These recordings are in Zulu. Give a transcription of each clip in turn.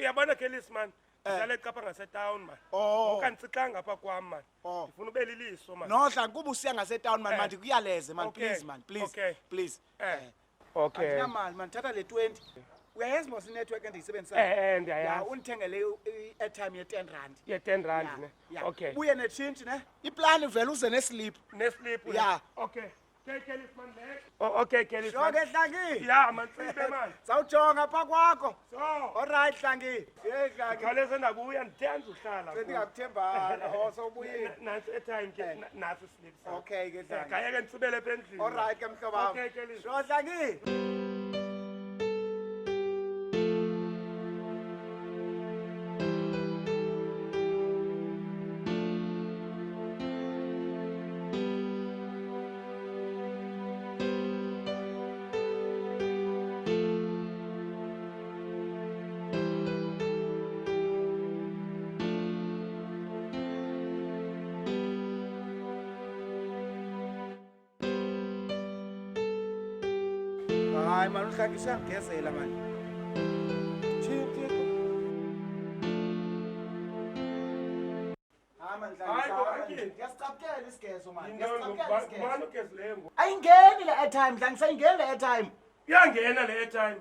uyabona Kellis man. Sale qapha ngase town man. Okanti siqanga apha kwami man. Ngifuna ube liliso man. No dla kuba usiya ngase town man manje kuyaleze man please man please please. Okay. Andinamali man thatha le 20. Uyayazi mos network endiyisebenzisa. Ndiyayazi. Undithengele i-airtime ye-10 rand. Ye-10 rand ne. Okay. Ubuye ne-change ne. Iplan vele uze ne-slip. Ne-slip. Yeah. Okay. Kellis man le. Okay Kellis man. Jonke Dlangisa. Yeah man sibe man. Sawujonga pha kwakho. So. Alright Dlangisa. Hey Dlangisa. Khawuleza ndabuya ndithanda uhlala. Sendingakuthembanga. Sowubuye. Nansi airtime ke naso slip. Okay ke Dlangisa. Kayeke ndisibele pendlini. Alright ke mhlobo wami. Okay Kellis. Sho Dlangisa. Hayi man uhlakisa ngezela man. Chithi. Hayi man Dlangisa. Ngiyasicapukela isigezo man. Ngiyasicapukela isigezo. Manje ugezilembo. Ayingeni le airtime Dlangisa ayingeni le airtime. Iyangena le airtime.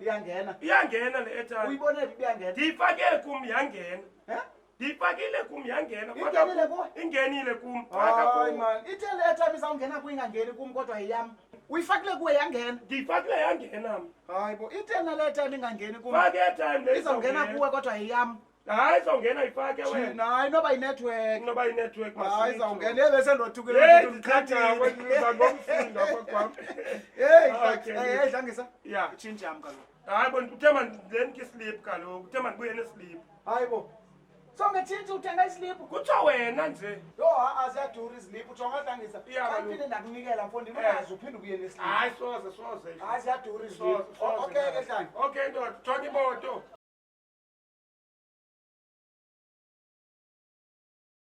Iyangena le airtime. Uyibonele iyangena. Ndifake kum yangena. Ndifakile kum yangena. Ingenile kuwe? Ingenile kum. Hayi man. Ithe le airtime izawungena kuyingangeni kum kodwa yiyami. Uyifakile kuwe yangena. Ndifakile yangena. Hayi bo ithena le time ingangeni kum. Fake airtime le izawungena kuwe kodwa yiyami. Hayi izawungena ifake wena. Hayi noba i-network. Noba i-network masithi. Hayi izawungena yebese ndothukile ukuthi ukhatha kwenza ngomsindo apha kwami. Hey Dlangisa. Yeah. Itshintshe yami kaloku. Hayi bo uthe mandlenke islip kaloku. Uthe mandibuye neslip. Hayi bo. So ngethintshe uthenga islip. Kuthiwa wena nje. Yo aziyadura islip ujonga Dlangisa. Kanti ndakunikela mfondini ungazi uphinde ubuye neslip. Hayi soze. Hayi ziyadura islip. Okay ke Dlangisa. Okay ndoda, thoka imoto.